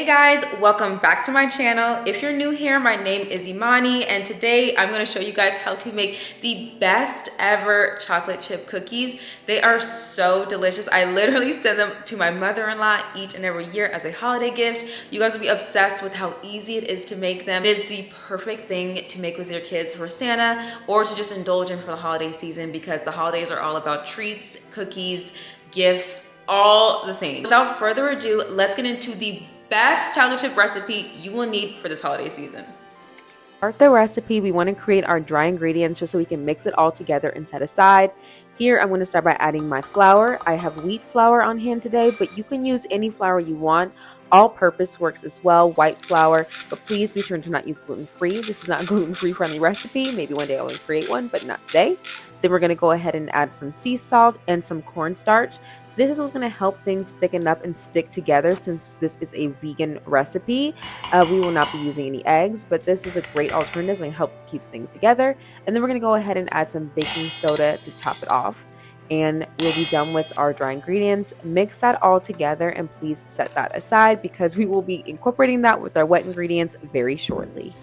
guys, welcome back to my channel. If you're new here, my name is Imani, and today I'm going to show you guys how to make the best ever chocolate chip cookies. They are so delicious. I literally send them to my mother-in-law each and every year as a holiday gift. You guys will be obsessed with how easy it is to make them. It is the perfect thing to make with your kids for Santa or to just indulge in for the holiday season, because the holidays are all about treats, cookies, gifts, all the things. Without further ado, let's get into the best chocolate chip recipe you will need for this holiday season. Start the recipe, we want to create our dry ingredients just so we can mix it all together and set aside. Here I'm going to start by adding my flour. I have wheat flour on hand today, but you can use any flour you want. All-purpose works as well, white flour, but please be sure to not use gluten-free. This is not a gluten-free friendly recipe. Maybe one day I will create one, but not today. Then we're going to go ahead and add some sea salt and some cornstarch. This is what's going to help things thicken up and stick together, since this is a vegan recipe. We will not be using any eggs, but this is a great alternative and helps keeps things together. And then we're going to go ahead and add some baking soda to top it off. And we'll be done with our dry ingredients. Mix that all together and please set that aside, because we will be incorporating that with our wet ingredients very shortly.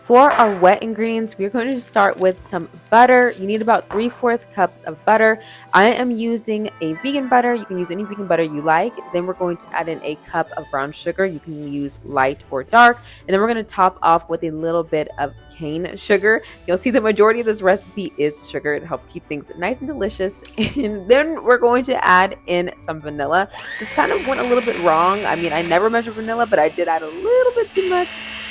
For our wet ingredients, we're going to start with some butter. You need about 3/4 cups of butter. I am using a vegan butter. You can use any vegan butter you like. Then we're going to add in a cup of brown sugar. You can use light or dark. And then we're going to top off with a little bit of cane sugar. You'll see the majority of this recipe is sugar. It helps keep things nice and delicious. And then we're going to add in some vanilla. This kind of went a little bit wrong. I mean, I never measure vanilla, but I did add a little bit too much.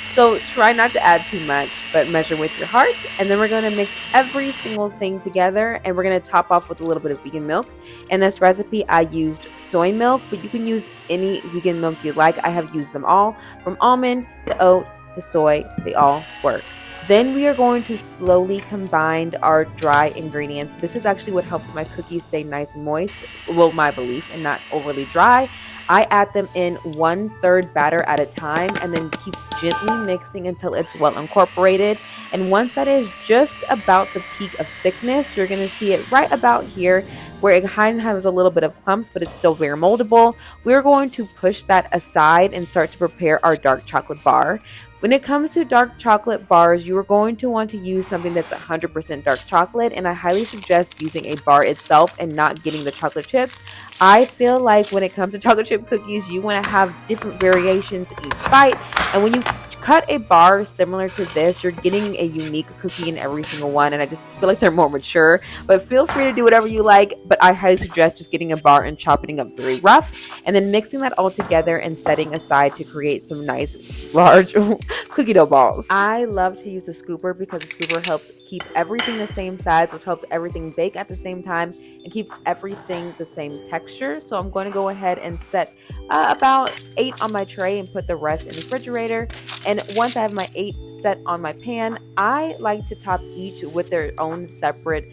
So try not to add too much, but measure with your heart. And then we're going to mix every single thing together, and we're going to top off with a little bit of vegan milk. In this recipe, I used soy milk, but you can use any vegan milk you like. I have used them all, from almond to oat to soy. They all work. Then we are going to slowly combine our dry ingredients. This is actually what helps my cookies stay nice and moist, well, my belief, and not overly dry. I add them in 1/3 batter at a time, and then keep gently mixing until it's well incorporated. And once that is just about the peak of thickness, you're going to see it right about here, where it kind of has a little bit of clumps, but it's still very moldable. We're going to push that aside and start to prepare our dark chocolate bar. When it comes to dark chocolate bars, you are going to want to use something that's 100% dark chocolate, and I highly suggest using a bar itself and not getting the chocolate chips. I feel like when it comes to chocolate chip cookies, you want to have different variations in each bite, and when you cut a bar similar to this, you're getting a unique cookie in every single one, and I just feel like they're more mature. But feel free to do whatever you like, but I highly suggest just getting a bar and chopping it up very rough, and then mixing that all together and setting aside to create some nice large cookie dough balls. I love to use a scooper because the scooper helps keep everything the same size, which helps everything bake at the same time and keeps everything the same texture. So I'm going to go ahead and set about 8 on my tray and put the rest in the refrigerator. And once I have my 8 set on my pan, I like to top each with their own separate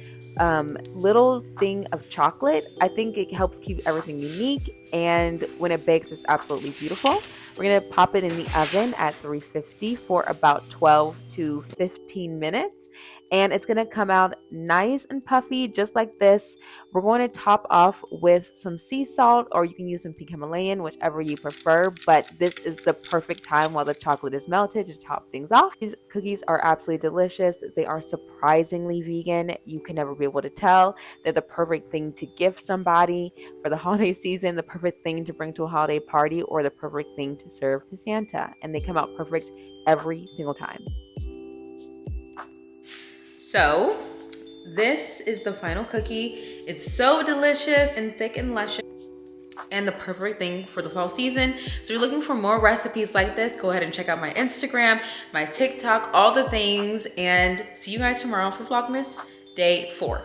little thing of chocolate. I think it helps keep everything unique, and when it bakes, it's absolutely beautiful. We're going to pop it in the oven at 350 for about 12 to 15 minutes, and it's going to come out nice and puffy just like this. We're going to top off with some sea salt, or you can use some pink Himalayan, whichever you prefer, but this is the perfect time while the chocolate is melted to top things off. These cookies are absolutely delicious. They are surprisingly vegan. You can never be able to tell. They're the perfect thing to gift somebody for the holiday season, the perfect thing to bring to a holiday party, or the perfect thing to serve to Santa, and they come out perfect every single time. So this is the final cookie. It's so delicious and thick and luscious, and the perfect thing for the fall season. So if you're looking for more recipes like this, go ahead and check out my Instagram, my TikTok, all the things, and see you guys tomorrow for Vlogmas Day 4.